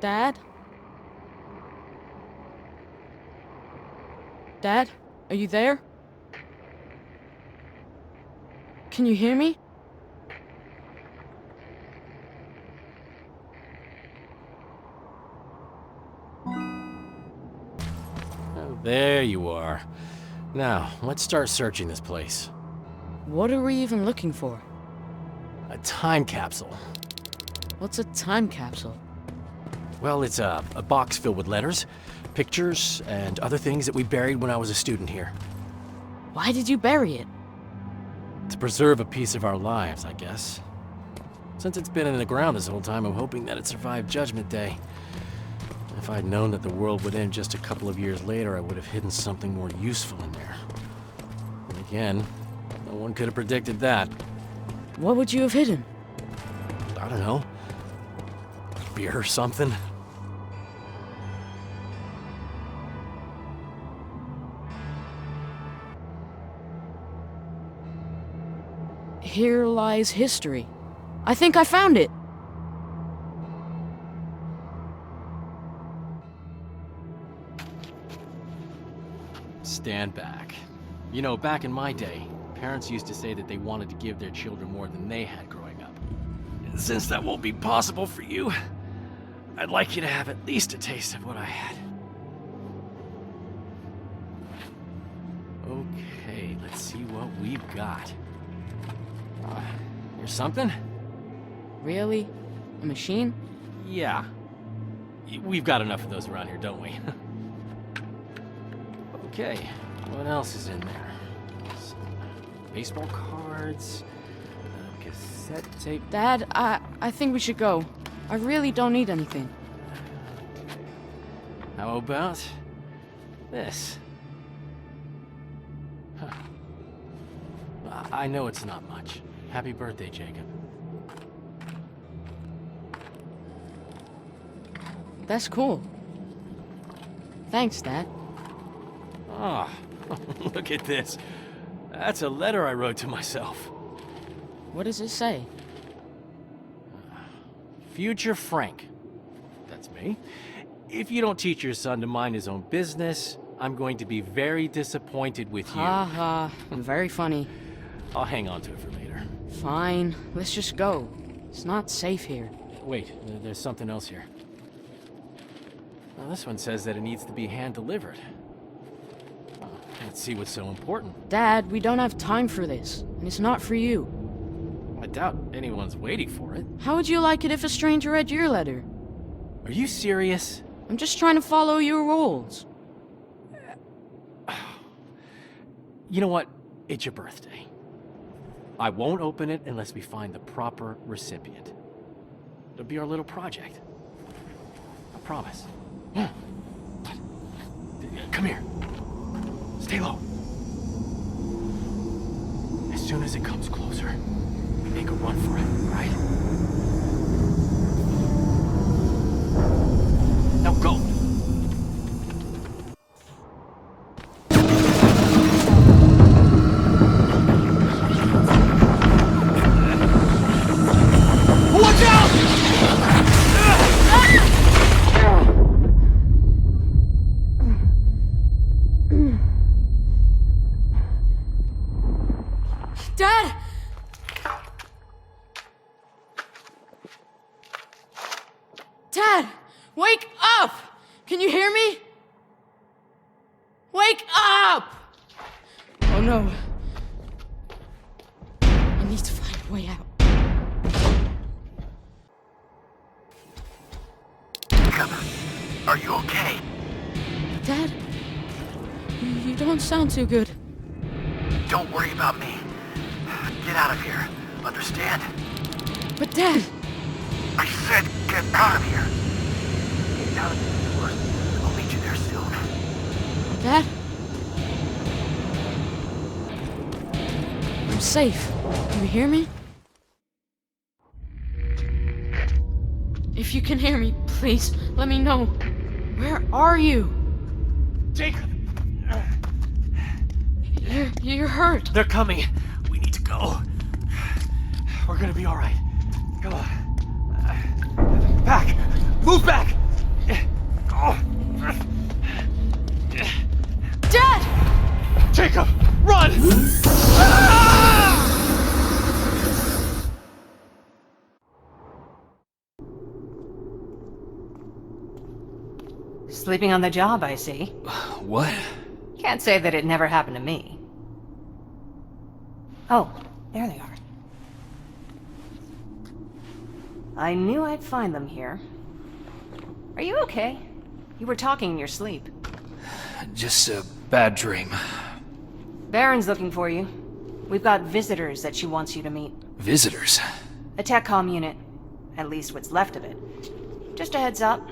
Dad? Dad? Are you there? Can you hear me? Oh, there you are. Now, let's start searching this place. What are we even looking for? A time capsule. What's a time capsule? Well, it's a box filled with letters, pictures, and other things that we buried when I was a student here. Why did you bury it? To preserve a piece of our lives, I guess. Since it's been in the ground this whole time, I'm hoping that it survived Judgment Day. If I'd known that the world would end just a couple of years later, I would have hidden something more useful in there. And again, no one could have predicted that. What would you have hidden? I don't know. Beer or something? Here lies history. I think I found it. Stand back. You know, back in my day, parents used to say that they wanted to give their children more than they had growing up. And since that won't be possible for you, I'd like you to have at least a taste of what I had. Okay, let's see what we've got. Here's something? Really? A machine? Yeah. We've got enough of those around here, don't we? Okay, what else is in there? Some baseball cards, a cassette tape. Dad, I think we should go. I really don't need anything. How about this? Huh. I know it's not much. Happy birthday, Jacob. That's cool. Thanks, Dad. Ah, look at this. That's a letter I wrote to myself. What does it say? Future Frank. That's me. If you don't teach your son to mind his own business, I'm going to be very disappointed with you. Ha ha, very funny. I'll hang on to it for later. Fine, let's just go. It's not safe here. Wait, there's something else here. Well, this one says that it needs to be hand-delivered. Let's see what's so important. Dad, we don't have time for this, and it's not for you. I doubt anyone's waiting for it. How would you like it if a stranger read your letter? Are you serious? I'm just trying to follow your rules. You know what? It's your birthday. I won't open it unless we find the proper recipient. It'll be our little project. I promise. Come here. Stay low. As soon as it comes closer, make a run for it, right? Now go! Watch out! Dad! Dad! Wake up! Can you hear me? Wake up! Oh no. I need to find a way out. Are you okay? Dad? You don't sound too good. Don't worry about me. Get out of here. Understand? But Dad! I said get out of here. Get out of the door. I'll meet you there soon. Dad? I'm safe. Can you hear me? If you can hear me, please, let me know. Where are you? Jacob! You're hurt. They're coming. We need to go. We're gonna be all right. Come on. Back! Move back! Jacob! Run! Sleeping on the job, I see. What? Can't say that it never happened to me. Oh, there they are. I knew I'd find them here. Are you okay? You were talking in your sleep. Just a bad dream. Baron's looking for you. We've got visitors that she wants you to meet. Visitors? A TechCom unit. At least what's left of it. Just a heads up.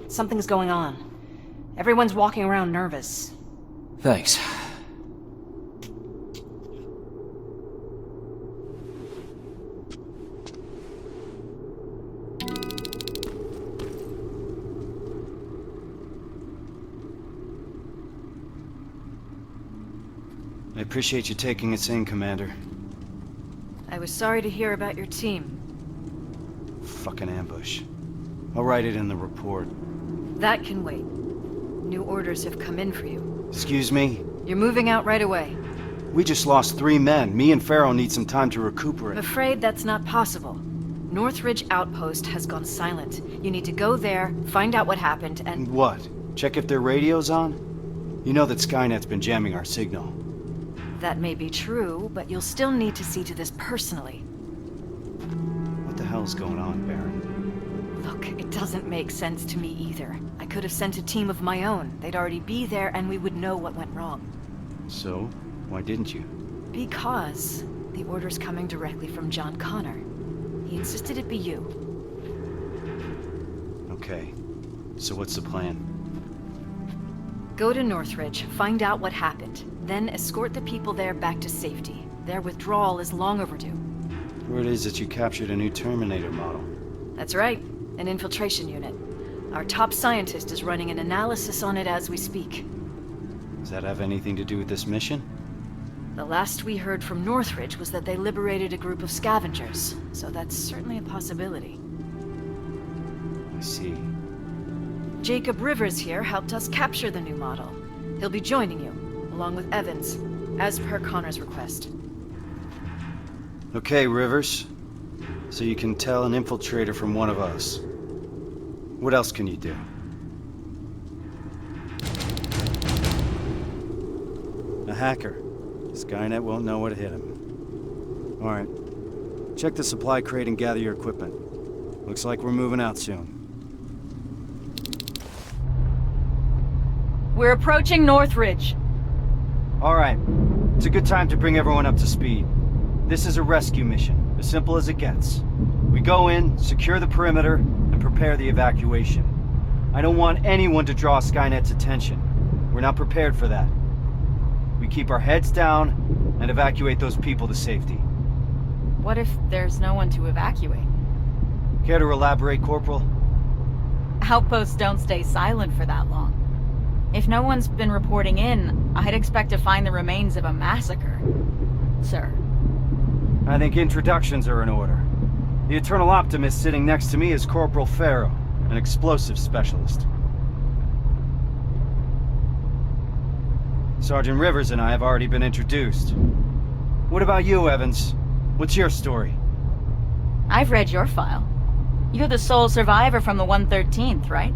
Something's going on. Everyone's walking around nervous. Thanks. I appreciate you taking us in, Commander. I was sorry to hear about your team. Fucking ambush. I'll write it in the report. That can wait. New orders have come in for you. Excuse me? You're moving out right away. We just lost 3 men. Me and Pharaoh need some time to I'm recuperate. afraid that's not possible. Northridge Outpost has gone silent. You need to go there, find out what happened, and... And what? Check if their radio's on? You know that Skynet's been jamming our signal. That may be true, but you'll still need to see to this personally. What the hell's going on, Baron? Look, it doesn't make sense to me either. I could have sent a team of my own. They'd already be there and we would know what went wrong. So, why didn't you? Because the order's coming directly from John Connor. He insisted it be you. Okay. So what's the plan? Go to Northridge, find out what happened, then escort the people there back to safety. Their withdrawal is long overdue. Word is that you captured a new Terminator model. That's right, an infiltration unit. Our top scientist is running an analysis on it as we speak. Does that have anything to do with this mission? The last we heard from Northridge was that they liberated a group of scavengers, so that's certainly a possibility. I see. Jacob Rivers here helped us capture the new model. He'll be joining you, along with Evans, as per Connor's request. Okay, Rivers. So you can tell an infiltrator from one of us. What else can you do? A hacker. Skynet won't know what hit him. Alright. Check the supply crate and gather your equipment. Looks like we're moving out soon. We're approaching Northridge. Alright. It's a good time to bring everyone up to speed. This is a rescue mission, as simple as it gets. We go in, secure the perimeter, and prepare the evacuation. I don't want anyone to draw Skynet's attention. We're not prepared for that. We keep our heads down and evacuate those people to safety. What if there's no one to evacuate? Care to elaborate, Corporal? Outposts don't stay silent for that long. If no one's been reporting in, I'd expect to find the remains of a massacre, sir. I think introductions are in order. The Eternal Optimist sitting next to me is Corporal Pharaoh, an explosive specialist. Sergeant Rivers and I have already been introduced. What about you, Evans? What's your story? I've read your file. You're the sole survivor from the 113th, right?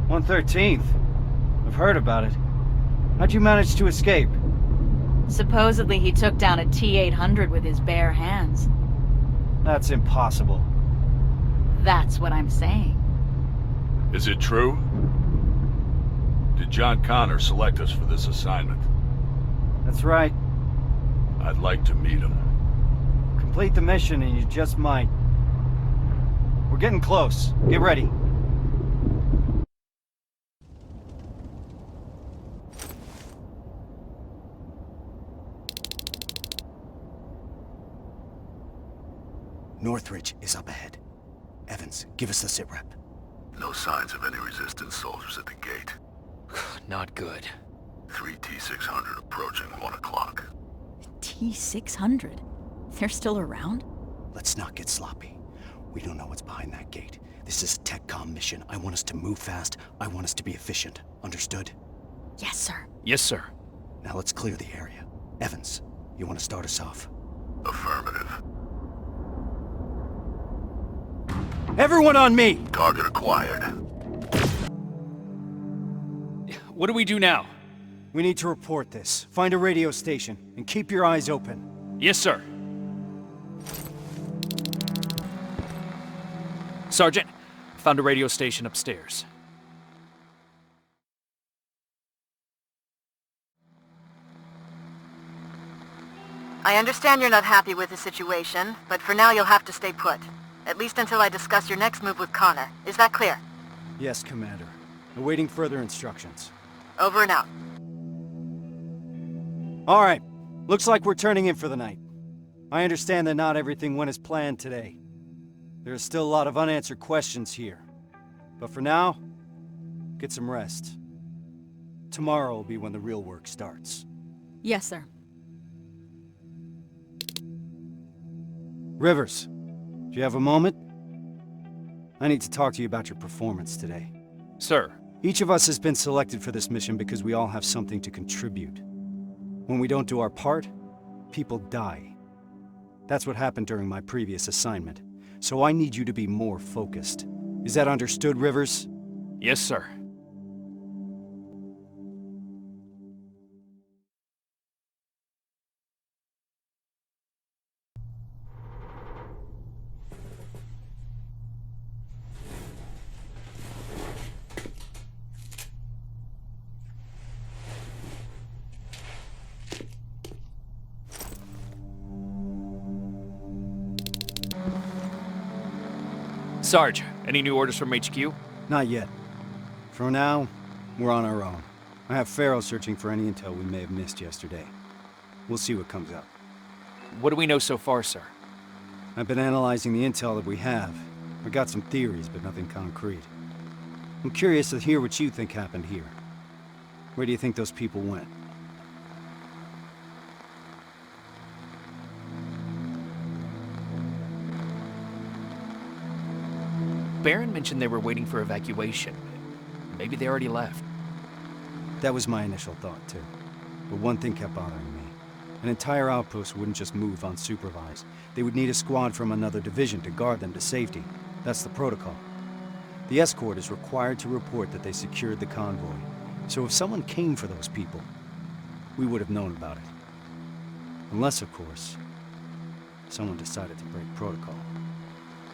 113th? I've heard about it. How'd you manage to escape? Supposedly he took down a T-800 with his bare hands. That's impossible. That's what I'm saying. Is it true? Did John Connor select us for this assignment? That's right. I'd like to meet him. Complete the mission and you just might. We're getting close. Get ready. Northridge is up ahead. Evans, give us the sitrep. No signs of any resistance soldiers at the gate. Not good. 3 T-600 approaching 1 o'clock. T-600? They're still around? Let's not get sloppy. We don't know what's behind that gate. This is a TechCom mission. I want us to move fast. I want us to be efficient. Understood? Yes, sir. Yes, sir. Now let's clear the area. Evans, you want to start us off? Affirmative. Everyone on me! Target acquired. What do we do now? We need to report this. Find a radio station, and keep your eyes open. Yes, sir. Sergeant, found a radio station upstairs. I understand you're not happy with the situation, but for now you'll have to stay put. At least until I discuss your next move with Connor. Is that clear? Yes, Commander. Awaiting further instructions. Over and out. All right. Looks like we're turning in for the night. I understand that not everything went as planned today. There are still a lot of unanswered questions here. But for now, get some rest. Tomorrow will be when the real work starts. Yes, sir. Rivers, do you have a moment? I need to talk to you about your performance today. Sir. Each of us has been selected for this mission because we all have something to contribute. When we don't do our part, people die. That's what happened during my previous assignment. So I need you to be more focused. Is that understood, Rivers? Yes, sir. Sarge, any new orders from HQ? Not yet. For now, we're on our own. I have Farrow searching for any intel we may have missed yesterday. We'll see what comes up. What do we know so far, sir? I've been analyzing the intel that we have. I got some theories, but nothing concrete. I'm curious to hear what you think happened here. Where do you think those people went? Baron mentioned they were waiting for evacuation. Maybe they already left. That was my initial thought, too. But one thing kept bothering me. An entire outpost wouldn't just move unsupervised. They would need a squad from another division to guard them to safety. That's the protocol. The escort is required to report that they secured the convoy. So if someone came for those people, we would have known about it. Unless, of course, someone decided to break protocol.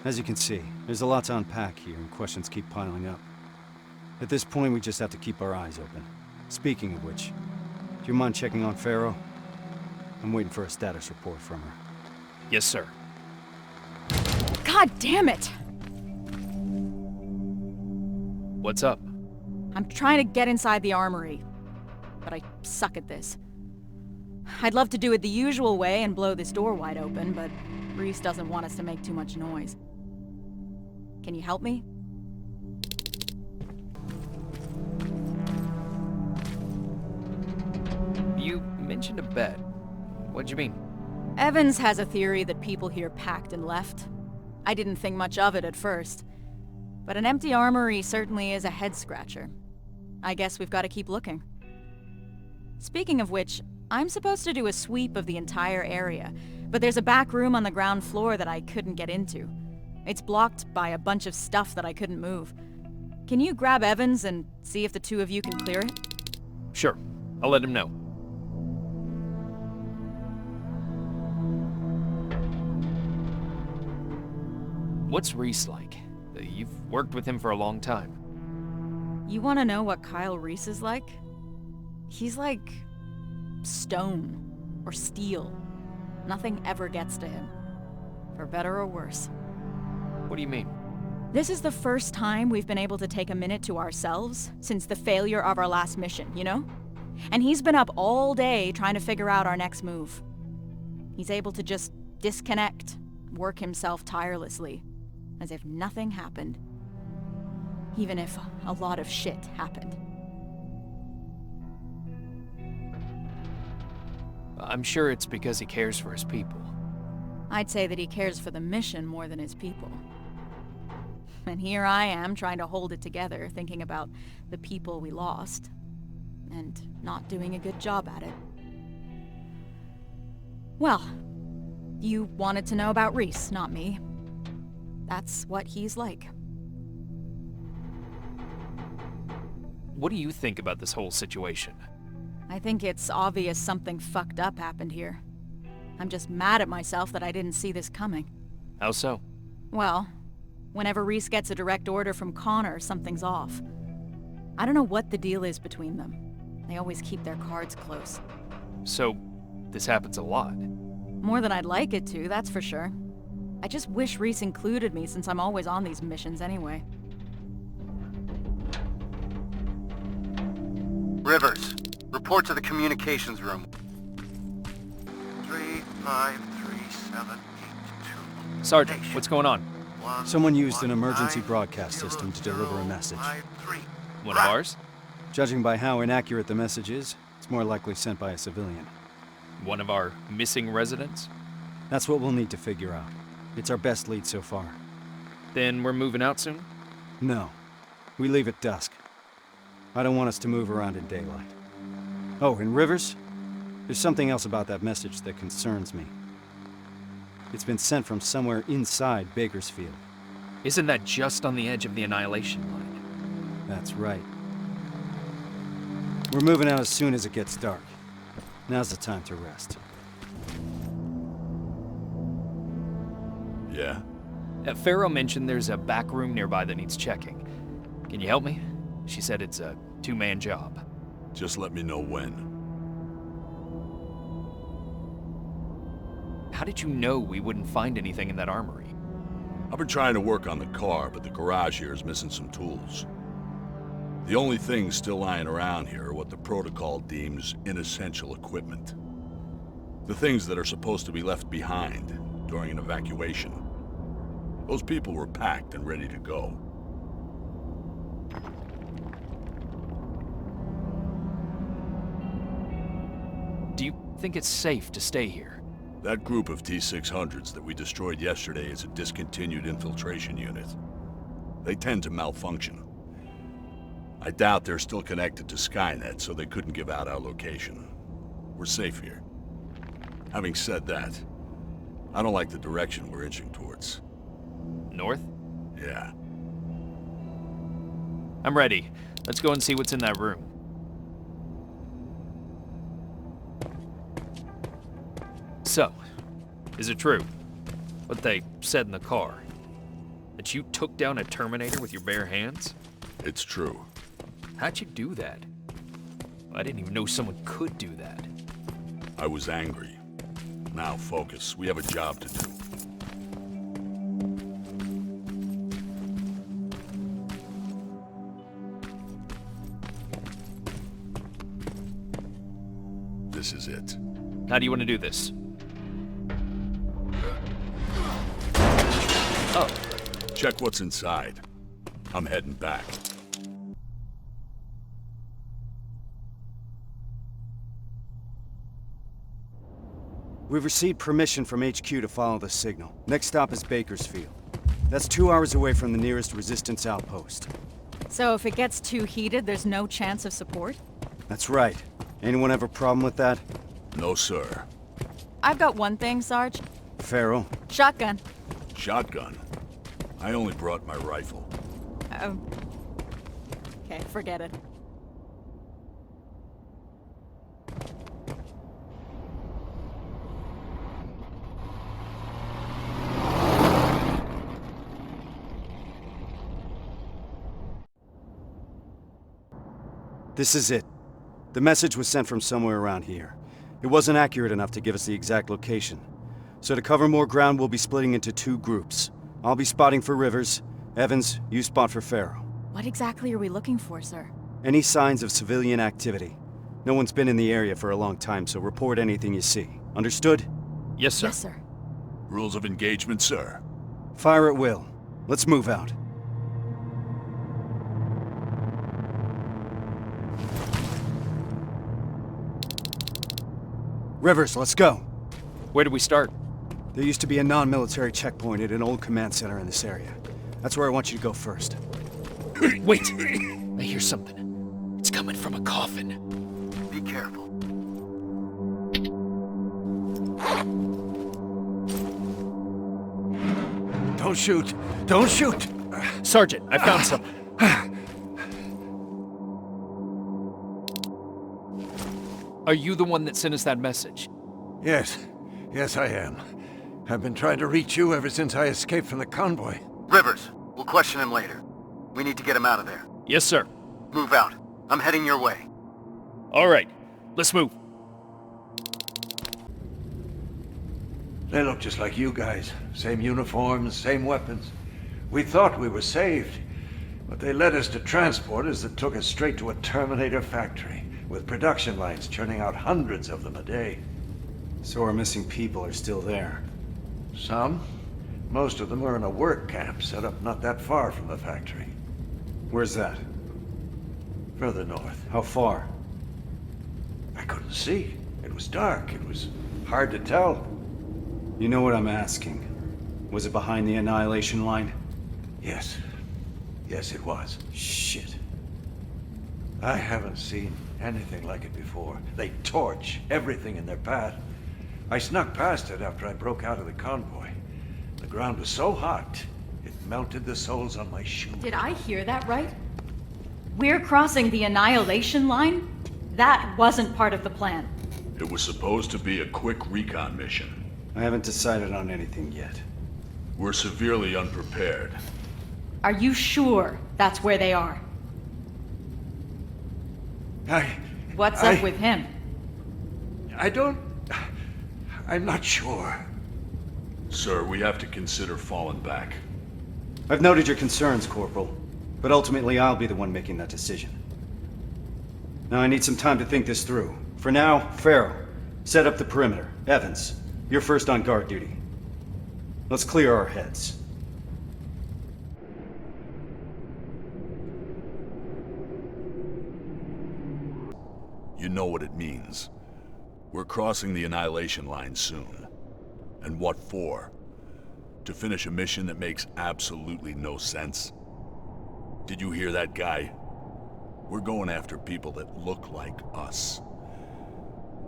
As you can see, there's a lot to unpack here, and questions keep piling up. At this point, we just have to keep our eyes open. Speaking of which, do you mind checking on Farrow? I'm waiting for a status report from her. Yes, sir. God damn it! What's up? I'm trying to get inside the armory, but I suck at this. I'd love to do it the usual way and blow this door wide open, but Reese doesn't want us to make too much noise. Can you help me? You mentioned a bet. What'd you mean? Evans has a theory that people here packed and left. I didn't think much of it at first, but an empty armory certainly is a head-scratcher. I guess we've got to keep looking. Speaking of which, I'm supposed to do a sweep of the entire area, but there's a back room on the ground floor that I couldn't get into. It's blocked by a bunch of stuff that I couldn't move. Can you grab Evans and see if the two of you can clear it? Sure. I'll let him know. What's Reese like? You've worked with him for a long time. You want to know what Kyle Reese is like? He's like stone or steel. Nothing ever gets to him, for better or worse. What do you mean? This is the first time we've been able to take a minute to ourselves since the failure of our last mission, you know? And he's been up all day trying to figure out our next move. He's able to just disconnect, work himself tirelessly, as if nothing happened. Even if a lot of shit happened. I'm sure it's because he cares for his people. I'd say that he cares for the mission more than his people. And here I am trying to hold it together, thinking about the people we lost. and not doing a good job at it. Well, you wanted to know about Reese, not me. That's what he's like. What do you think about this whole situation? I think it's obvious something fucked up happened here. I'm just mad at myself that I didn't see this coming. How so? Well, whenever Reese gets a direct order from Connor, something's off. I don't know what the deal is between them. They always keep their cards close. So, this happens a lot. More than I'd like it to, that's for sure. I just wish Reese included me since I'm always on these missions anyway. Rivers, report to the communications room. 35378. Sergeant, what's going on? Someone used an emergency broadcast system to deliver a message. One of ours? Judging by how inaccurate the message is, it's more likely sent by a civilian. One of our missing residents? That's what we'll need to figure out. It's our best lead so far. Then we're moving out soon? No. We leave at dusk. I don't want us to move around in daylight. Oh, and Rivers? There's something else about that message that concerns me. It's been sent from somewhere inside Bakersfield. Isn't that just on the edge of the Annihilation line? That's right. We're moving out as soon as it gets dark. Now's the time to rest. Yeah? Pharaoh mentioned there's a back room nearby that needs checking. Can you help me? She said it's a two-man job. Just let me know when. How did you know we wouldn't find anything in that armory? I've been trying to work on the car, but the garage here is missing some tools. The only things still lying around here are what the protocol deems inessential equipment. The things that are supposed to be left behind during an evacuation. Those people were packed and ready to go. Do you think it's safe to stay here? That group of T-600s that we destroyed yesterday is a discontinued infiltration unit. They tend to malfunction. I doubt they're still connected to Skynet, so they couldn't give out our location. We're safe here. Having said that, I don't like the direction we're inching towards. North? Yeah. I'm ready. Let's go and see what's in that room. So, is it true what they said in the car? That you took down a Terminator with your bare hands? It's true. How'd you do that? I didn't even know someone could do that. I was angry. Now focus. We have a job to do. This is it. How do you want to do this? Oh. Check what's inside. I'm heading back. We've received permission from HQ to follow the signal. Next stop is Bakersfield. That's 2 hours away from the nearest resistance outpost. So if it gets too heated, there's no chance of support? That's right. Anyone have a problem with that? No, sir. I've got one thing, Sarge. Pharaoh? Shotgun. Shotgun? I only brought my rifle. Oh. Okay, forget it. This is it. The message was sent from somewhere around here. It wasn't accurate enough to give us the exact location. So to cover more ground, we'll be splitting into 2 groups. I'll be spotting for Rivers. Evans, you spot for Pharaoh. What exactly are we looking for, sir? Any signs of civilian activity. No one's been in the area for a long time, so report anything you see. Understood? Yes, sir. Yes, sir. Rules of engagement, sir. Fire at will. Let's move out. Rivers, let's go. Where do we start? There used to be a non-military checkpoint at an old command center in this area. That's where I want you to go first. Wait! I hear something. It's coming. coming from a coffin. Be careful. Don't shoot! Don't shoot! Sergeant, I found some. Are you the one that sent us that message? Yes. Yes, I am. I've been trying to reach you ever since I escaped from the convoy. Rivers, we'll question him later. We need to get him out of there. Yes, sir. Move out. I'm heading your way. All right, let's move. They look just like you guys. Same uniforms, same weapons. We thought we were saved, but they led us to transporters that took us straight to a Terminator factory, with production lines churning out hundreds of them a day. So our missing people are still there. Some. Most of them are in a work camp set up not that far from the factory. Where's that? Further north. How far? I couldn't see. It was dark. It was hard to tell. You know what I'm asking. Was it behind the Annihilation line? Yes. Yes, it was. Shit. I haven't seen anything like it before. They torch everything in their path. I snuck past it after I broke out of the convoy. The ground was so hot, it melted the soles on my shoes. Did I hear that right? We're crossing the Annihilation line? That wasn't part of the plan. It was supposed to be a quick recon mission. I haven't decided on anything yet. We're severely unprepared. Are you sure that's where they are? What's up with him? I'm not sure. Sir, we have to consider falling back. I've noted your concerns, Corporal, but ultimately I'll be the one making that decision. Now I need some time to think this through. For now, Farrow, set up the perimeter. Evans, you're first on guard duty. Let's clear our heads. You know what it means. We're crossing the Annihilation line soon. And what for? To finish a mission that makes absolutely no sense? Did you hear that guy? We're going after people that look like us.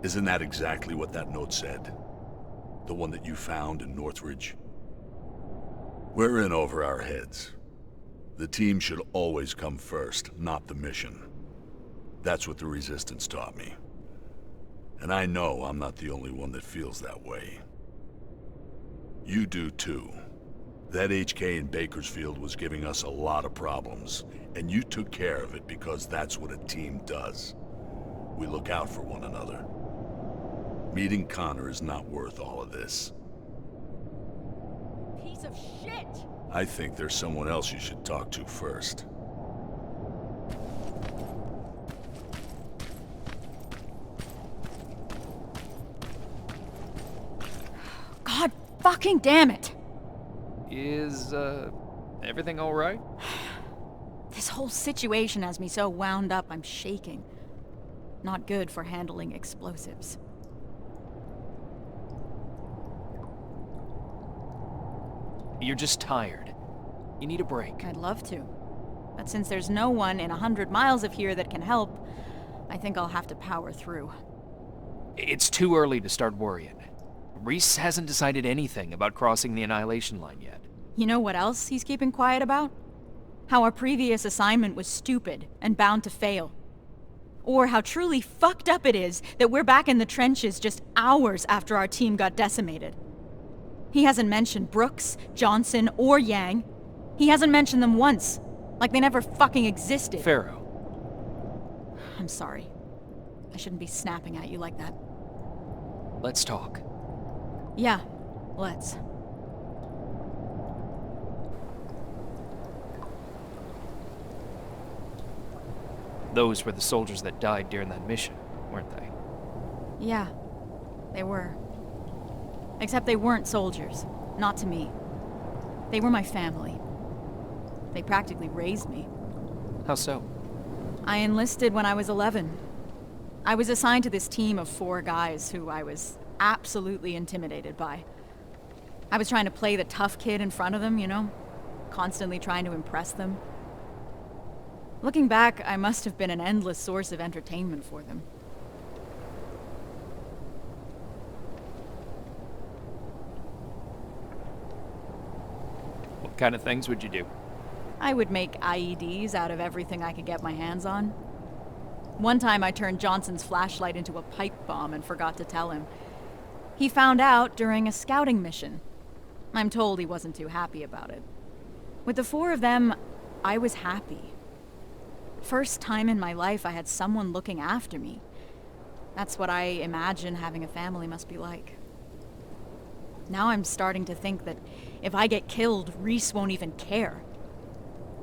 Isn't that exactly what that note said? The one that you found in Northridge? We're in over our heads. The team should always come first, not the mission. That's what the Resistance taught me. And I know I'm not the only one that feels that way. You do too. That HK in Bakersfield was giving us a lot of problems, and you took care of it because that's what a team does. We look out for one another. Meeting Connor is not worth all of this. Piece of shit! I think there's someone else you should talk to first. God fucking damn it! Is, everything all right? This whole situation has me so wound up I'm shaking. Not good for handling explosives. You're just tired. You need a break. I'd love to. But since there's no one in 100 miles of here that can help, I think I'll have to power through. It's too early to start worrying. Reese hasn't decided anything about crossing the Annihilation line yet. You know what else he's keeping quiet about? How our previous assignment was stupid and bound to fail. Or how truly fucked up it is that we're back in the trenches just hours after our team got decimated. He hasn't mentioned Brooks, Johnson, or Yang. He hasn't mentioned them once, like they never fucking existed. Farrow. I'm sorry. I shouldn't be snapping at you like that. Let's talk. Yeah, let's. Those were the soldiers that died during that mission, weren't they? Yeah, they were. Except they weren't soldiers. Not to me. They were my family. They practically raised me. How so? I enlisted when I was 11. I was assigned to this team of 4 guys who I was absolutely intimidated by. I was trying to play the tough kid in front of them, you know? Constantly trying to impress them. Looking back, I must have been an endless source of entertainment for them. What kind of things would you do? I would make IEDs out of everything I could get my hands on. One time I turned Johnson's flashlight into a pipe bomb and forgot to tell him. He found out during a scouting mission. I'm told he wasn't too happy about it. With the 4 of them, I was happy. First time in my life I had someone looking after me. That's what I imagine having a family must be like. Now I'm starting to think that if I get killed, Reese won't even care.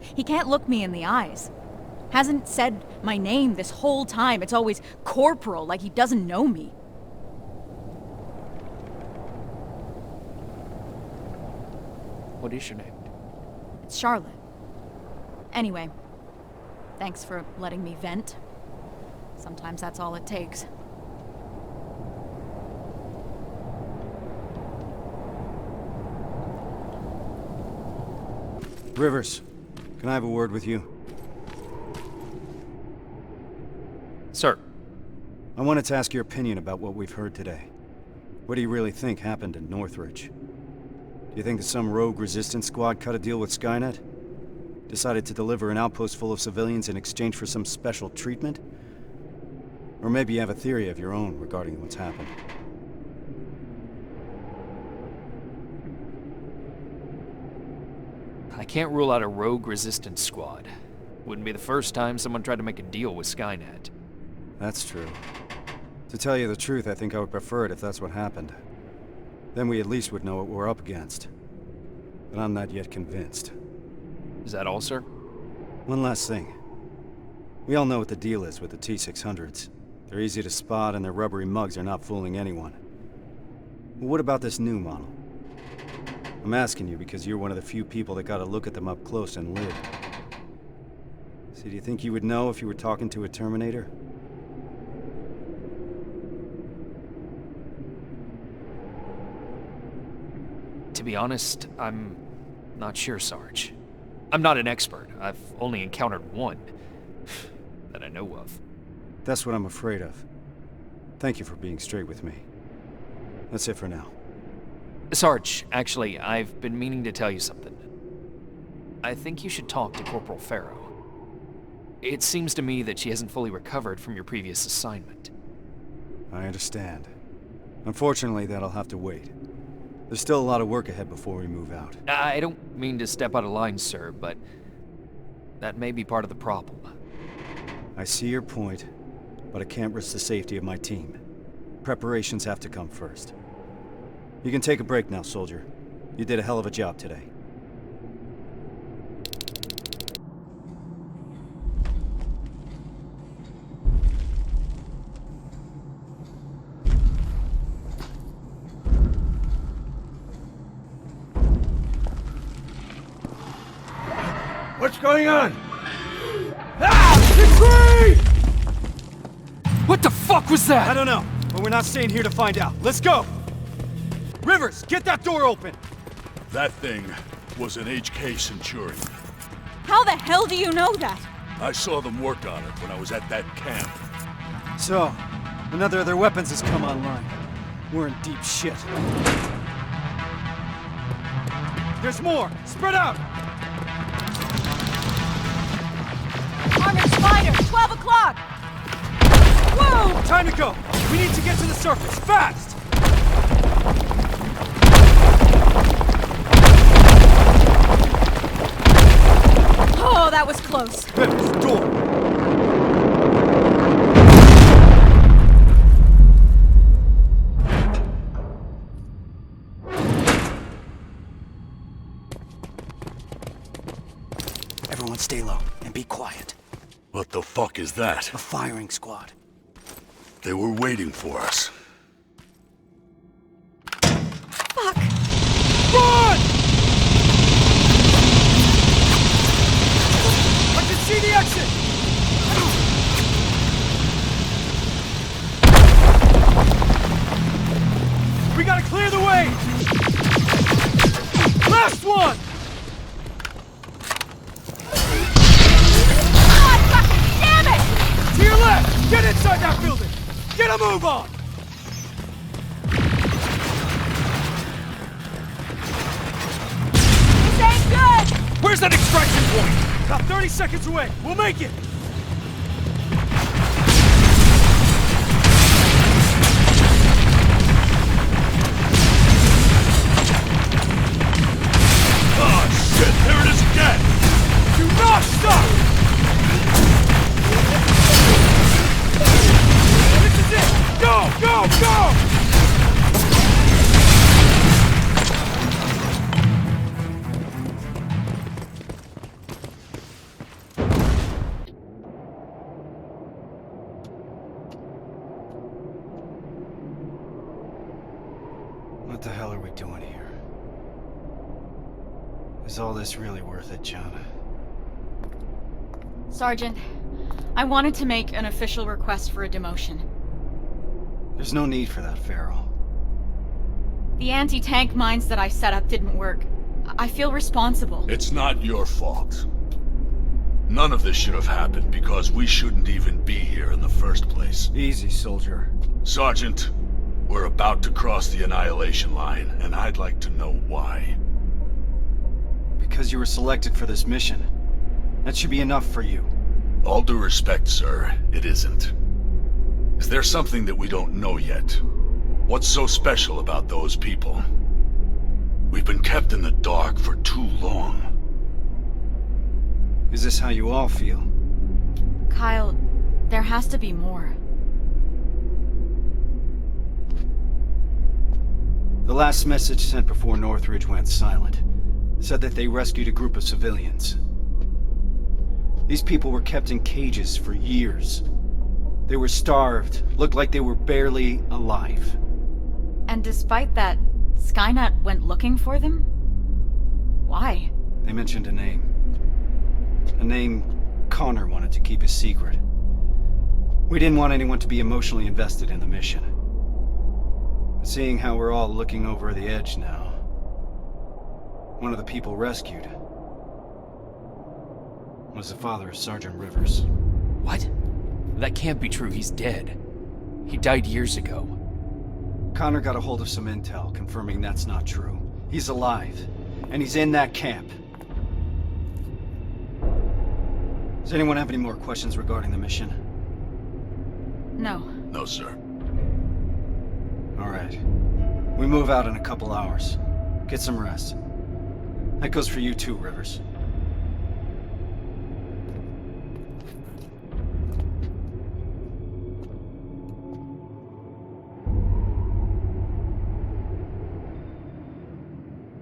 He can't look me in the eyes. Hasn't said my name this whole time. It's always Corporal, like he doesn't know me. What is your name? It's Charlotte. Anyway, thanks for letting me vent. Sometimes that's all it takes. Rivers, can I have a word with you? Sir. I wanted to ask your opinion about what we've heard today. What do you really think happened in Northridge? Do you think that some rogue resistance squad cut a deal with Skynet? Decided to deliver an outpost full of civilians in exchange for some special treatment? Or maybe you have a theory of your own regarding what's happened. I can't rule out a rogue resistance squad. Wouldn't be the first time someone tried to make a deal with Skynet. That's true. To tell you the truth, I think I would prefer it if that's what happened. Then we at least would know what we're up against. But I'm not yet convinced. Is that all, sir? One last thing. We all know what the deal is with the T-600s. They're easy to spot and their rubbery mugs are not fooling anyone. But what about this new model? I'm asking you because you're one of the few people that got to look at them up close and live. So do you think you would know if you were talking to a Terminator? To be honest, I'm not sure, Sarge. I'm not an expert. I've only encountered one that I know of. That's what I'm afraid of. Thank you for being straight with me. That's it for now. Sarge, actually, I've been meaning to tell you something. I think you should talk to Corporal Farrow. It seems to me that she hasn't fully recovered from your previous assignment. I understand. Unfortunately, that'll have to wait. There's still a lot of work ahead before we move out. I don't mean to step out of line, sir, but that may be part of the problem. I see your point, but I can't risk the safety of my team. Preparations have to come first. You can take a break now, soldier. You did a hell of a job today. What's going on? Ah! The tree! What the fuck was that? I don't know, but we're not staying here to find out. Let's go! Rivers, get that door open! That thing was an HK Centurion. How the hell do you know that? I saw them work on it when I was at that camp. So, another of their weapons has come online. We're in deep shit. There's more! Spread out! Armored Spider, 12 o'clock! Whoa! Time to go! We need to get to the surface, fast! Oh, that was close. Rivers, door! Everyone stay low and be quiet. What the fuck is that? A firing squad. They were waiting for us. Fuck! Run! I can see the exit! We gotta clear the way! Last one! Get inside that building! Get a move on! This ain't good! Where's that extraction point? About 30 seconds away. We'll make it! Oh, shit! There it is again! Do not stop! This is it! Go! Go! Go! What the hell are we doing here? Is all this really worth it, John? Sergeant, I wanted to make an official request for a demotion. There's no need for that, Farrell. The anti-tank mines that I set up didn't work. I feel responsible. It's not your fault. None of this should have happened because we shouldn't even be here in the first place. Easy, soldier. Sergeant, we're about to cross the Annihilation line, and I'd like to know why. Because you were selected for this mission. That should be enough for you. All due respect, sir, it isn't. Is there something that we don't know yet? What's so special about those people? We've been kept in the dark for too long. Is this how you all feel? Kyle, there has to be more. The last message sent before Northridge went silent said that they rescued a group of civilians. These people were kept in cages for years. They were starved, looked like they were barely alive. And despite that, Skynet went looking for them? Why? They mentioned a name. A name Connor wanted to keep a secret. We didn't want anyone to be emotionally invested in the mission. But seeing how we're all looking over the edge now, one of the people rescued was the father of Sergeant Rivers. What? That can't be true. He's dead. He died years ago. Connor got a hold of some intel confirming that's not true. He's alive, and he's in that camp. Does anyone have any more questions regarding the mission? No. No, sir. All right. We move out in a couple hours. Get some rest. That goes for you too, Rivers.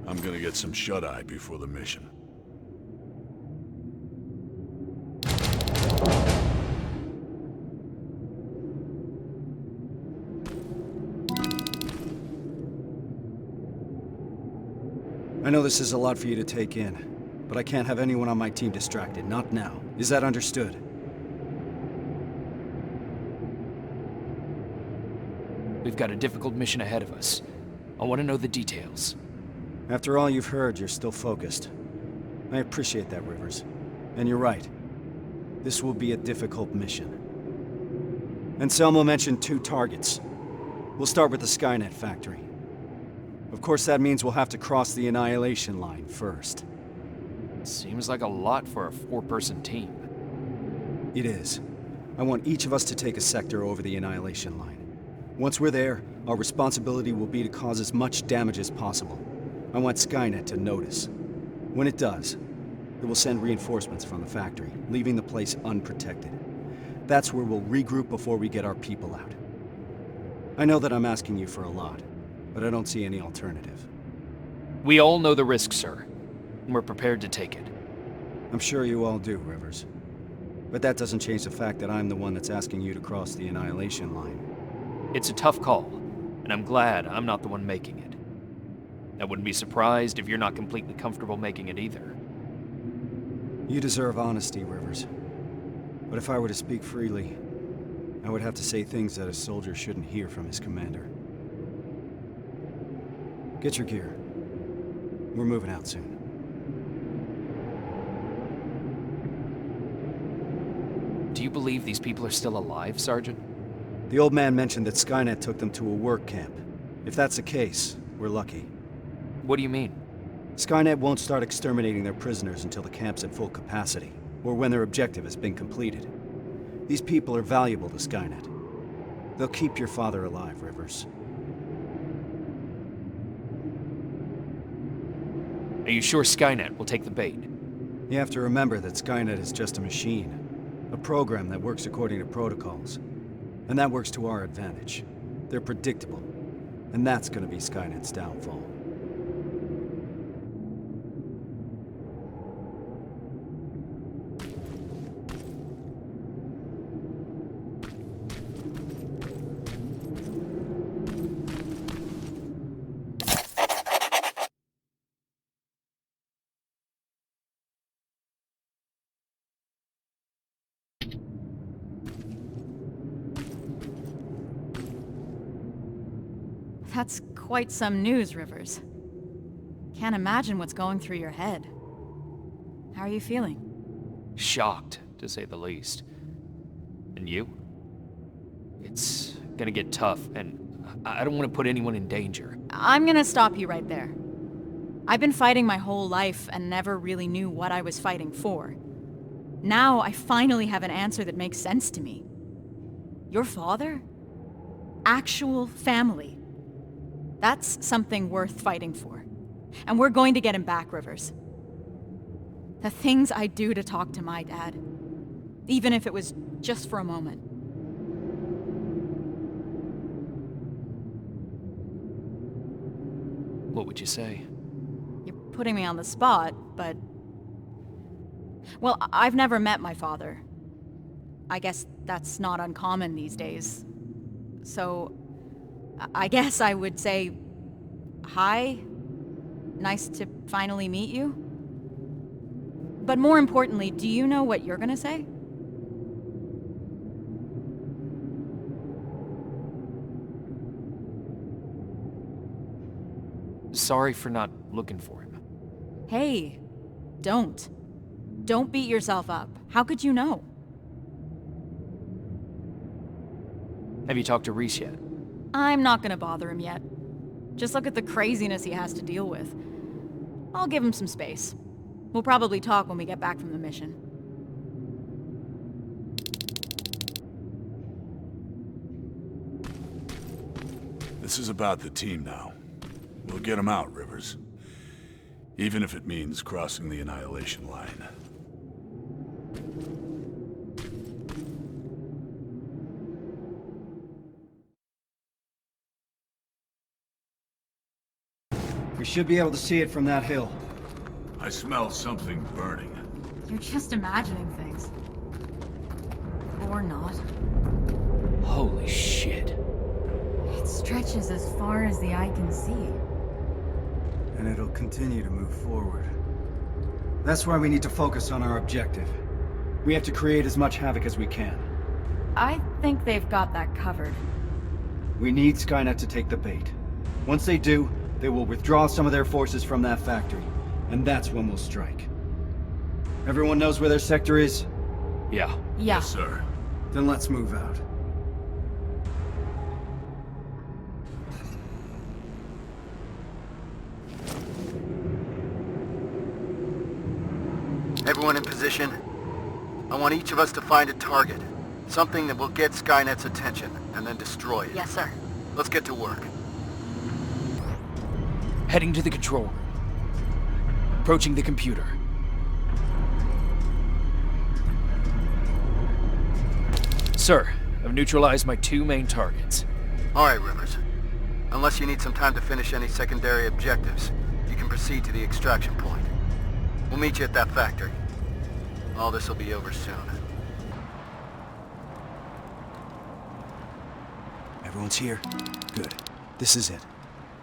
I'm gonna get some shut-eye before the mission. I know this is a lot for you to take in, but I can't have anyone on my team distracted, not now. Is that understood? We've got a difficult mission ahead of us. I want to know the details. After all you've heard, you're still focused. I appreciate that, Rivers. And you're right. This will be a difficult mission. Anselmo mentioned 2 targets. We'll start with the Skynet factory. Of course, that means we'll have to cross the Annihilation line first. Seems like a lot for a 4-person team. It is. I want each of us to take a sector over the Annihilation line. Once we're there, our responsibility will be to cause as much damage as possible. I want Skynet to notice. When it does, it will send reinforcements from the factory, leaving the place unprotected. That's where we'll regroup before we get our people out. I know that I'm asking you for a lot, but I don't see any alternative. We all know the risk, sir. And we're prepared to take it. I'm sure you all do, Rivers. But that doesn't change the fact that I'm the one that's asking you to cross the Annihilation line. It's a tough call, and I'm glad I'm not the one making it. I wouldn't be surprised if you're not completely comfortable making it either. You deserve honesty, Rivers. But if I were to speak freely, I would have to say things that a soldier shouldn't hear from his commander. Get your gear. We're moving out soon. Do Do you believe these people are still alive, Sergeant? The old man mentioned that Skynet took them to a work camp. If that's the case, we're lucky. What do you mean? Skynet won't start exterminating their prisoners until the camp's at full capacity, or when their objective has been completed. These people are valuable to Skynet. They'll keep your father alive, Rivers. Are you sure Skynet will take the bait? You have to remember that Skynet is just a machine. A program that works according to protocols. And that works to our advantage. They're predictable. And that's gonna be Skynet's downfall. That's quite some news, Rivers. Can't imagine what's going through your head. How are you feeling? Shocked, to say the least. And you? It's gonna get tough, and I don't want to put anyone in danger. I'm gonna stop you right there. I've been fighting my whole life and never really knew what I was fighting for. Now I finally have an answer that makes sense to me. Your father? Actual family. That's something worth fighting for. And we're going to get him back, Rivers. The things I'd do to talk to my dad, even if it was just for a moment. What would you say? You're putting me on the spot, but... Well, I've never met my father. I guess that's not uncommon these days. So, I guess I would say, hi, nice to finally meet you. But more importantly, do you know what you're gonna say? Sorry for not looking for him. Hey, don't. Don't beat yourself up. How could you know? Have you talked to Reese yet? I'm not gonna bother him yet. Just look at the craziness he has to deal with. I'll give him some space. We'll probably talk when we get back from the mission. This is about the team now. We'll get them out, Rivers. Even if it means crossing the Annihilation line. We should be able to see it from that hill. I smell something burning. You're just imagining things. Or not. Holy shit. It stretches as far as the eye can see. And it'll continue to move forward. That's why we need to focus on our objective. We have to create as much havoc as we can. I think they've got that covered. We need Skynet to take the bait. Once they do, they will withdraw some of their forces from that factory. And that's when we'll strike. Everyone knows where their sector is? Yeah. Yeah. Yes, sir. Then let's move out. Everyone in position. I want each of us to find a target. Something that will get Skynet's attention, and then destroy it. Yes, sir. Let's get to work. Heading to the control room. Approaching the computer. Sir, I've neutralized my two main targets. All right, Rivers. Unless you need some time to finish any secondary objectives, you can proceed to the extraction point. We'll meet you at that factory. All this will be over soon. Everyone's here? Good. This is it.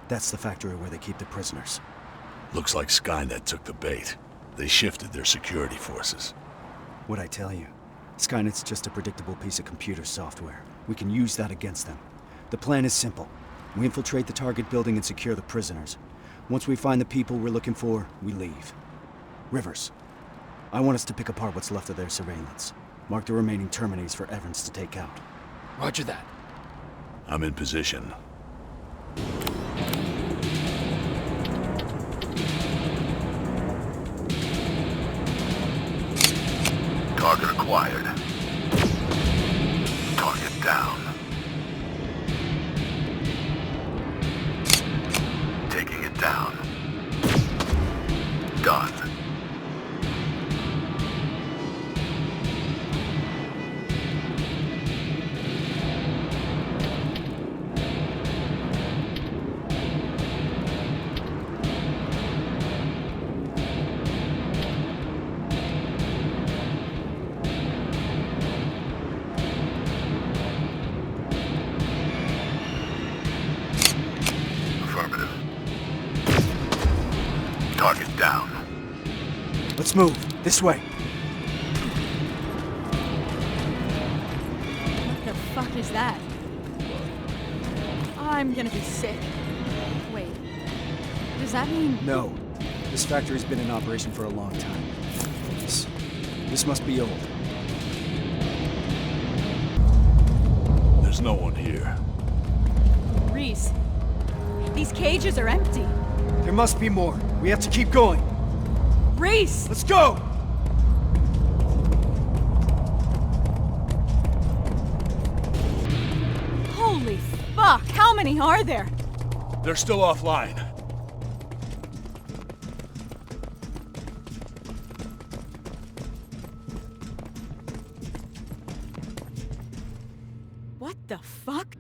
That's the factory where they keep the prisoners. Looks like Skynet took the bait. They shifted their security forces. What'd I tell you? Skynet's just a predictable piece of computer software. We can use that against them. The plan is simple. We infiltrate the target building and secure the prisoners. Once we find the people we're looking for, we leave. Rivers, I want us to pick apart what's left of their surveillance. Mark the remaining Terminates for Evans to take out. Roger that. I'm in position. Target acquired. Target down. Taking it down. Done. Affirmative. Target down. Let's move. This way. What the fuck is that? I'm gonna be sick. Wait. Does that mean... No. This factory's been in operation for a long time. This must be old. There's no one here. Reese, these cages are empty. There must be more. We have to keep going. Reese! Let's go! Holy fuck, how many are there? They're still offline. What the fuck?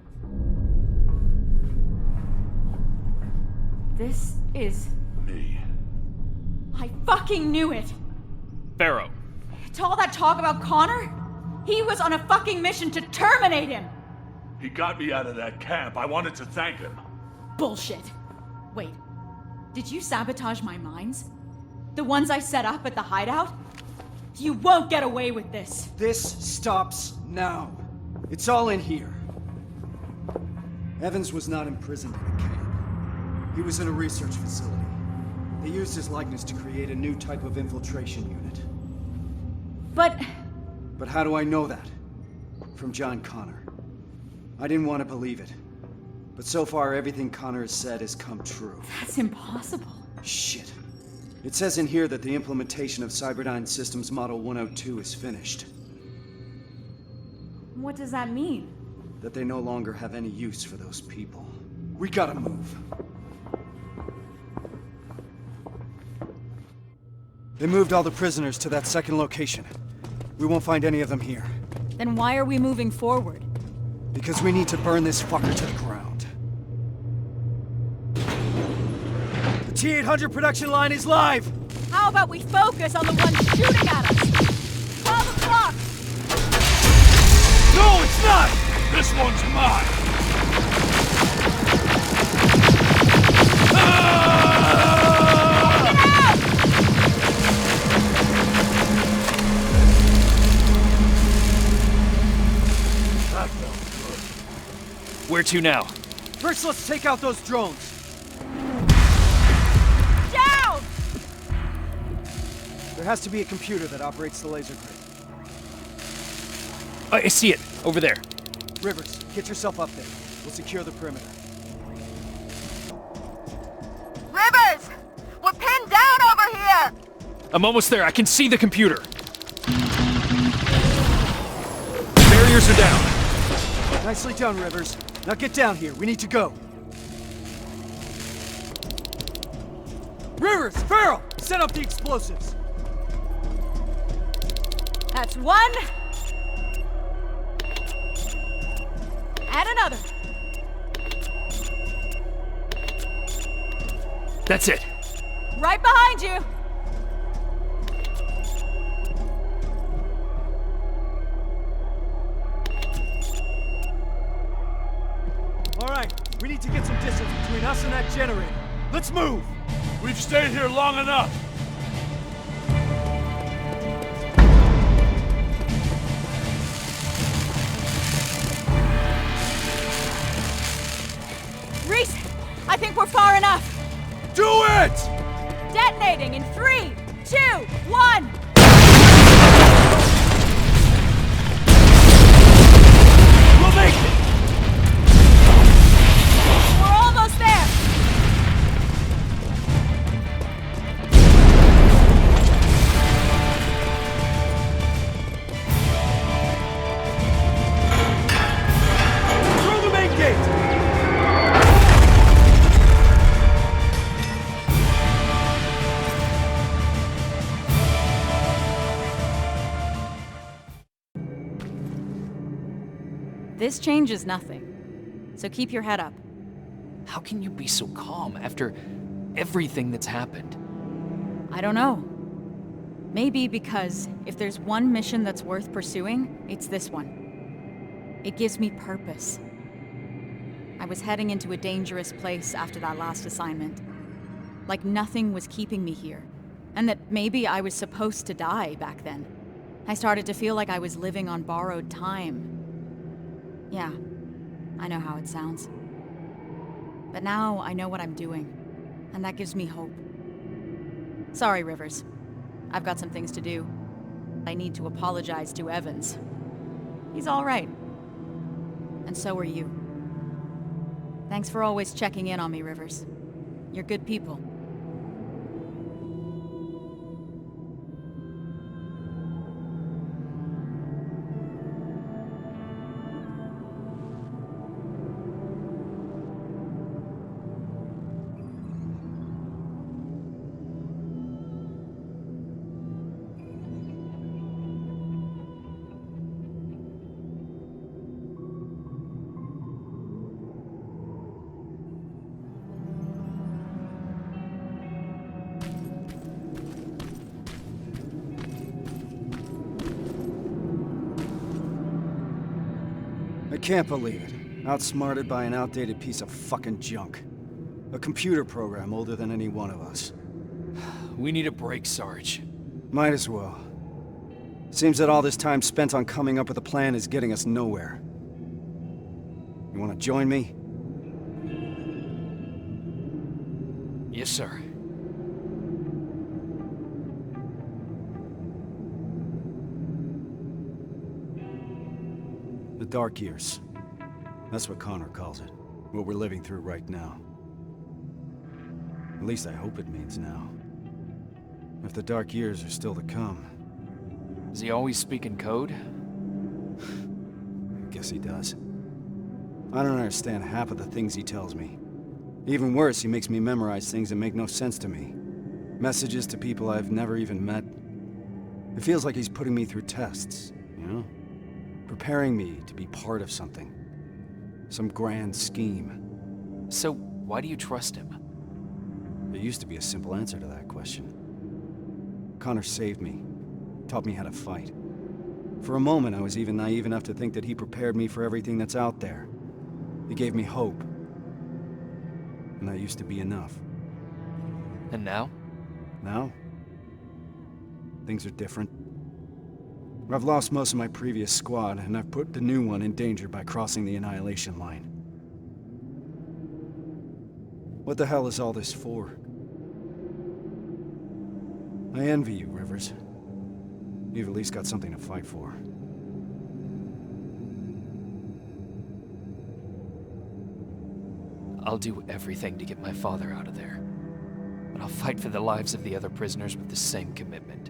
This is... Me. I fucking knew it! Pharaoh. To all that talk about Connor? He was on a fucking mission to terminate him! He got me out of that camp. I wanted to thank him. Bullshit. Wait, did you sabotage my mines? The ones I set up at the hideout? You won't get away with this. This stops now. It's all in here. Evans was not imprisoned in a camp. He was in a research facility. They used his likeness to create a new type of infiltration unit. But how do I know that? From John Connor. I didn't want to believe it. But so far, everything Connor has said has come true. that's impossible. Shit. It says in here that the implementation of Cyberdyne Systems Model 102 is finished. What does that mean? That they no longer have any use for those people. We gotta move. They moved all the prisoners to that second location. We won't find any of them here. Then why are we moving forward? Because we need to burn this fucker to the ground. The T-800 production line is live! How about we focus on the one shooting at us? 12 o'clock! No, it's not! This one's mine! That felt good. Where to now? First, let's take out those drones. Down! There has to be a computer that operates the laser grid. I see it. Over there. Rivers, get yourself up there. We'll secure the perimeter. Rivers! We're pinned down over here! I'm almost there. I can see the computer. Barriers are down. Nicely done, Rivers. Now get down here. We need to go. Rivers! Farrell! Set up the explosives! That's one. And another. That's it. Right behind you. All right, we need to get some distance between us and that generator. Let's move! We've stayed here long enough. Reese, I think we're far enough. Do it! Detonating in 3, 2, 1. This changes nothing. So keep your head up. How can you be so calm after everything that's happened? I don't know. Maybe because if there's one mission that's worth pursuing, it's this one. It gives me purpose. I was heading into a dangerous place after that last assignment. Like nothing was keeping me here. And that maybe I was supposed to die back then. I started to feel like I was living on borrowed time. Yeah, I know how it sounds. But now I know what I'm doing. And that gives me hope. Sorry, Rivers. I've got some things to do. I need to apologize to Evans. He's all right. And so are you. Thanks for always checking in on me, Rivers. You're good people. I can't believe it. Outsmarted by an outdated piece of fucking junk. A computer program older than any one of us. We need a break, Sarge. Might as well. Seems that all this time spent on coming up with a plan is getting us nowhere. You wanna join me? Yes, sir. The dark years. That's what Connor calls it. What we're living through right now. At least I hope it means now. If the dark years are still to come. Does he always speak in code? Guess he does. I don't understand half of the things he tells me. Even worse, he makes me memorize things that make no sense to me. Messages to people I've never even met. It feels like he's putting me through tests, you know? Preparing me to be part of something. Some grand scheme. So, why do you trust him? There used to be a simple answer to that question. Connor saved me. Taught me how to fight. For a moment, I was even naive enough to think that he prepared me for everything that's out there. He gave me hope. And that used to be enough. And now? Now? Things are different. I've lost most of my previous squad, and I've put the new one in danger by crossing the Annihilation line. What the hell is all this for? I envy you, Rivers. You've at least got something to fight for. I'll do everything to get my father out of there. But I'll fight for the lives of the other prisoners with the same commitment.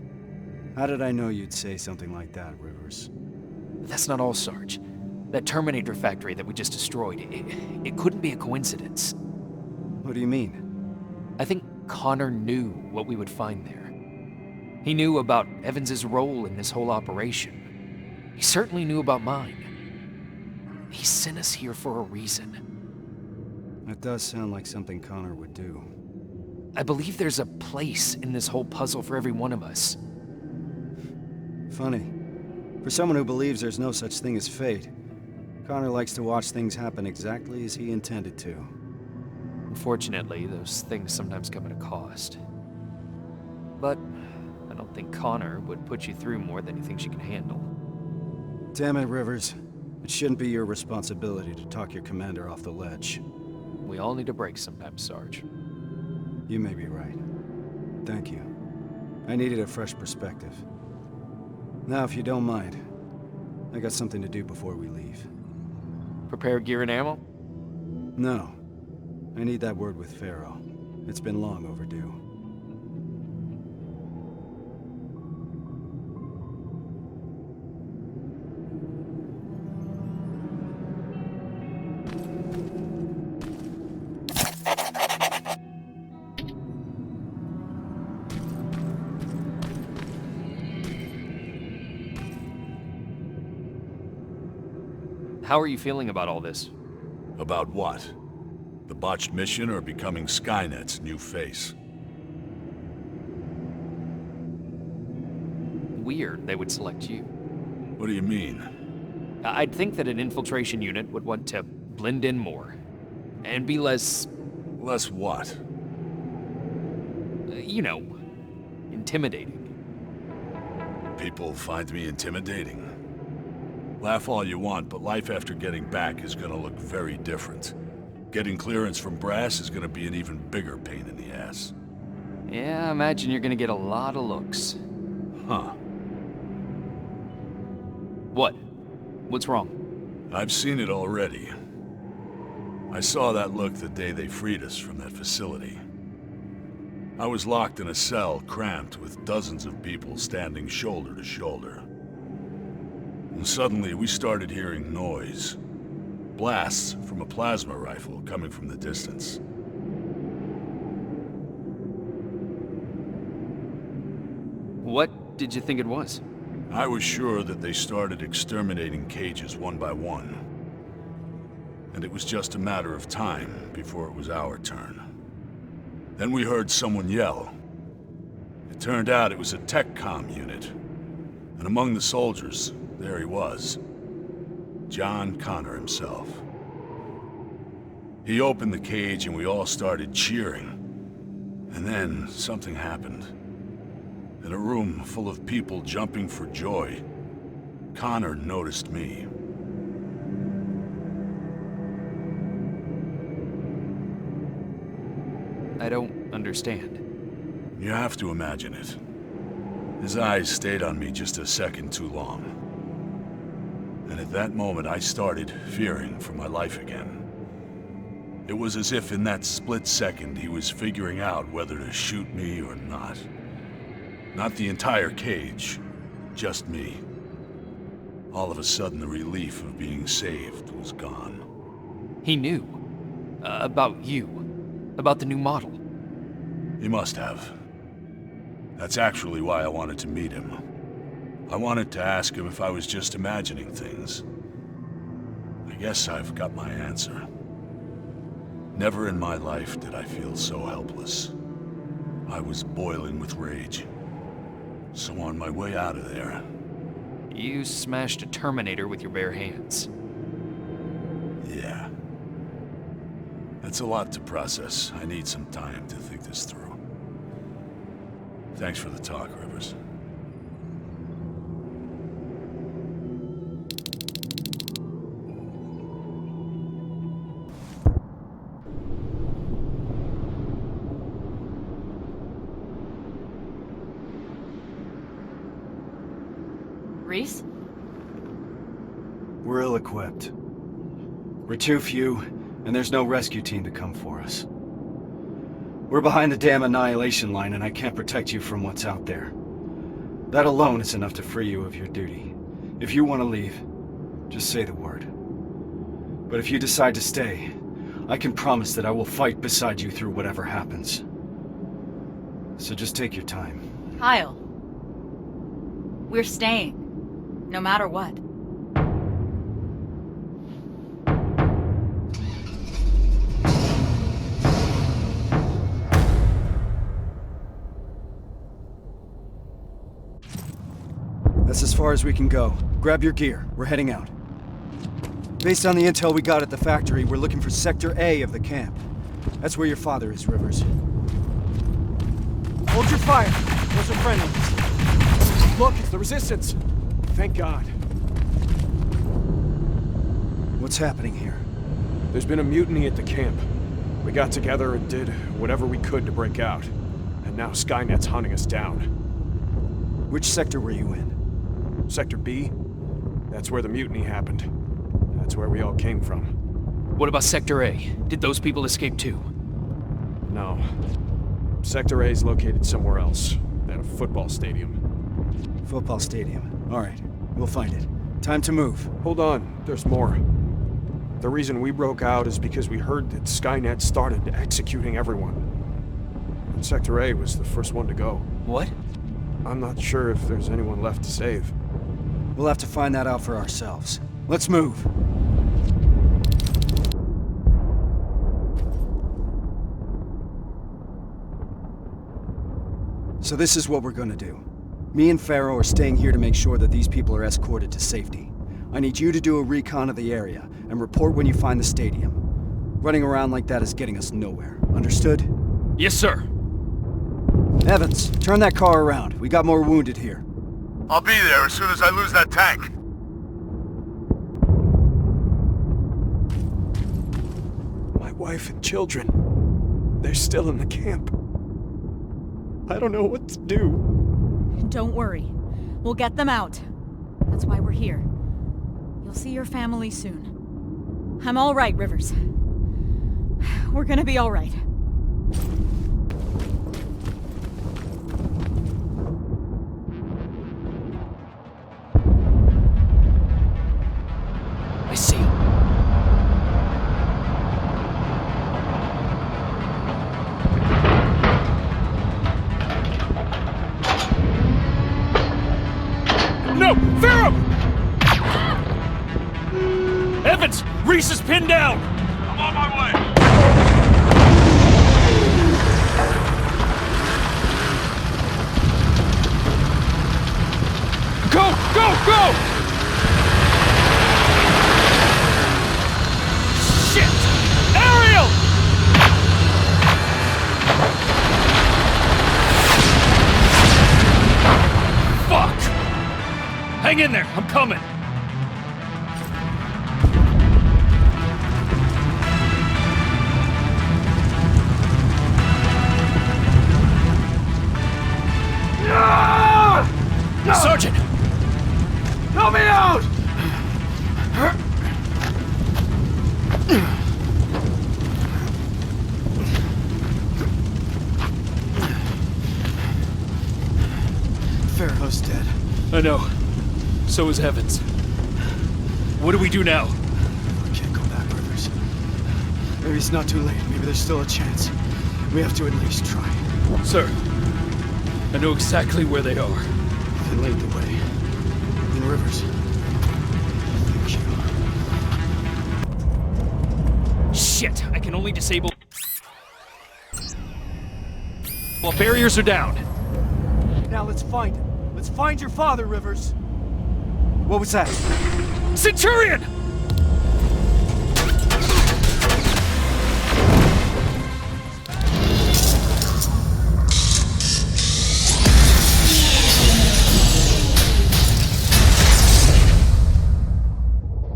How did I know you'd say something like that, Rivers? But that's not all, Sarge. That Terminator factory that we just destroyed, it couldn't be a coincidence. What do you mean? I think Connor knew what we would find there. He knew about Evans's role in this whole operation. He certainly knew about mine. He sent us here for a reason. That does sound like something Connor would do. I believe there's a place in this whole puzzle for every one of us. Funny. For someone who believes there's no such thing as fate, Connor likes to watch things happen exactly as he intended to. Unfortunately, those things sometimes come at a cost. But I don't think Connor would put you through more than he thinks you can handle. Damn it, Rivers. It shouldn't be your responsibility to talk your commander off the ledge. We all need a break sometimes, Sarge. You may be right. Thank you. I needed a fresh perspective. Now, if you don't mind, I got something to do before we leave. Prepare gear and ammo? No. I need that word with Pharaoh. It's been long overdue. How are you feeling about all this? About what? The botched mission or becoming Skynet's new face? Weird they would select you. What do you mean? I'd think that an infiltration unit would want to blend in more. And be less... Less what? You know, intimidating. People find me intimidating. Laugh all you want, but life after getting back is gonna look very different. Getting clearance from Brass is gonna be an even bigger pain in the ass. Yeah, I imagine you're gonna get a lot of looks. Huh. What? What's wrong? I've seen it already. I saw that look the day they freed us from that facility. I was locked in a cell, cramped, with dozens of people standing shoulder to shoulder. And suddenly, we started hearing noise. Blasts from a plasma rifle coming from the distance. What did you think it was? I was sure that they started exterminating cages one by one. And it was just a matter of time before it was our turn. Then we heard someone yell. It turned out it was a tech comm unit. And among the soldiers, there he was. John Connor himself. He opened the cage and we all started cheering. And then something happened. In a room full of people jumping for joy, Connor noticed me. I don't understand. You have to imagine it. His eyes stayed on me just a second too long. And at that moment, I started fearing for my life again. It was as if in that split second, he was figuring out whether to shoot me or not. Not the entire cage, just me. All of a sudden, the relief of being saved was gone. He knew. About you. About the new model. He must have. That's actually why I wanted to meet him. I wanted to ask him if I was just imagining things. I guess I've got my answer. Never in my life did I feel so helpless. I was boiling with rage. So on my way out of there... You smashed a Terminator with your bare hands. Yeah. That's a lot to process. I need some time to think this through. Thanks for the talk, Rivers. Reese? We're ill-equipped. We're too few, and there's no rescue team to come for us. We're behind the damn Annihilation line, and I can't protect you from what's out there. That alone is enough to free you of your duty. If you want to leave, just say the word. But if you decide to stay, I can promise that I will fight beside you through whatever happens. So just take your time. Kyle. We're staying. No matter what. That's as far as we can go. Grab your gear. We're heading out. Based on the intel we got at the factory, we're looking for Sector A of the camp. That's where your father is, Rivers. Hold your fire! Those are friendlies. Look, it's the Resistance! Thank God. What's happening here? There's been a mutiny at the camp. We got together and did whatever we could to break out. And now Skynet's hunting us down. Which sector were you in? Sector B? That's where the mutiny happened. That's where we all came from. What about Sector A? Did those people escape too? No. Sector A is located somewhere else. At a football stadium. Football stadium. All right. We'll find it. Time to move. Hold on. There's more. The reason we broke out is because we heard that Skynet started executing everyone. And Sector A was the first one to go. What? I'm not sure if there's anyone left to save. We'll have to find that out for ourselves. Let's move. So this is what we're gonna do. Me and Pharaoh are staying here to make sure that these people are escorted to safety. I need you to do a recon of the area and report when you find the stadium. Running around like that is getting us nowhere. Understood? Yes, sir. Evans, turn that car around. We got more wounded here. I'll be there as soon as I lose that tank. My wife and children, they're still in the camp. I don't know what to do. Don't worry. We'll get them out. That's why we're here. You'll see your family soon. I'm all right, Rivers. We're gonna be all right. I see him. No! Pharaoh! Evans! Reese is pinned down! I'm on my way. Go! Go! Go! Shit! Ariel! Fuck! Hang in there, I'm coming. Sergeant! Help me out! Pharaoh's dead. I know. So is Evans. What do we do now? We can't go back, Rivers. Maybe it's not too late. Maybe there's still a chance. We have to at least try. Sir, I know exactly where they are. Then lead the way. In Rivers. Thank you. Shit, I can only disable... Well, barriers are down. Now let's find him. Let's find your father, Rivers. What was that? Centurion!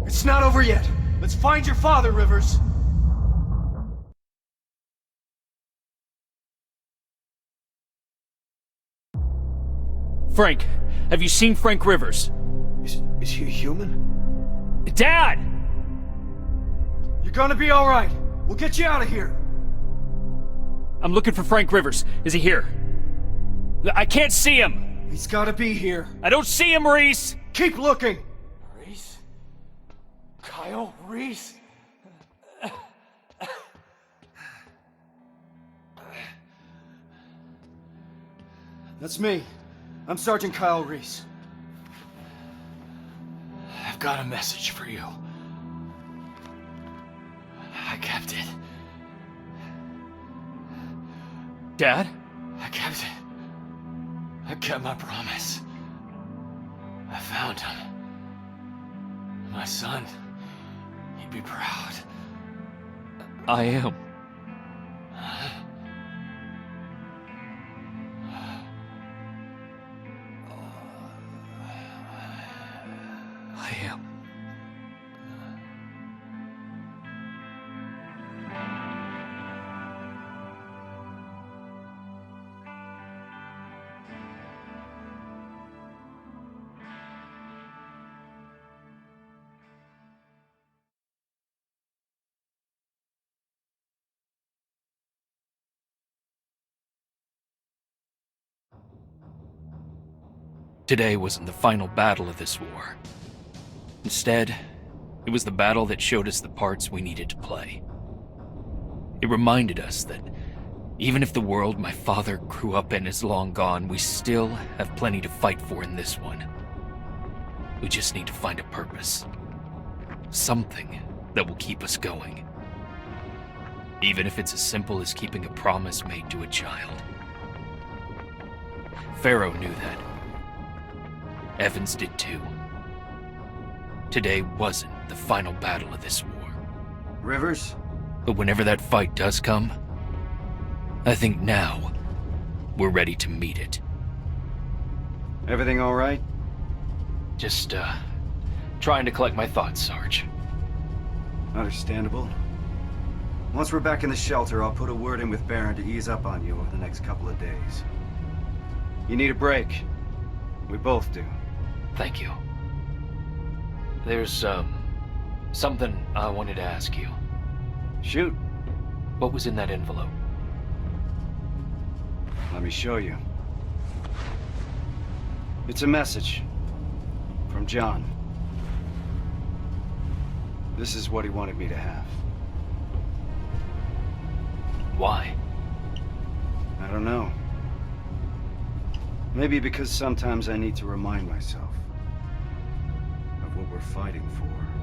It's not over yet. Let's find your father, Rivers. Frank, have you seen Frank Rivers? Is he a human? Dad! You're gonna be all right. We'll get you out of here. I'm looking for Frank Rivers. Is he here? I can't see him! He's gotta be here. I don't see him, Reese! Keep looking! Reese? Kyle Reese? That's me. I'm Sergeant Kyle Reese. I've got a message for you. I kept it. Dad? I kept it. I kept my promise. I found him. My son. He'd be proud. I am. I am. Today wasn't the final battle of this war. Instead, it was the battle that showed us the parts we needed to play. It reminded us that even if the world my father grew up in is long gone, we still have plenty to fight for in this one. We just need to find a purpose. Something that will keep us going. Even if it's as simple as keeping a promise made to a child. Pharaoh knew that. Evans did too. Today wasn't the final battle of this war. Rivers? But whenever that fight does come, I think now we're ready to meet it. Everything all right? Just, trying to collect my thoughts, Sarge. Understandable. Once we're back in the shelter, I'll put a word in with Baron to ease up on you over the next couple of days. You need a break. We both do. Thank you. There's, something I wanted to ask you. Shoot. What was in that envelope? Let me show you. It's a message. From John. This is what he wanted me to have. Why? I don't know. Maybe because sometimes I need to remind myself of what we're fighting for.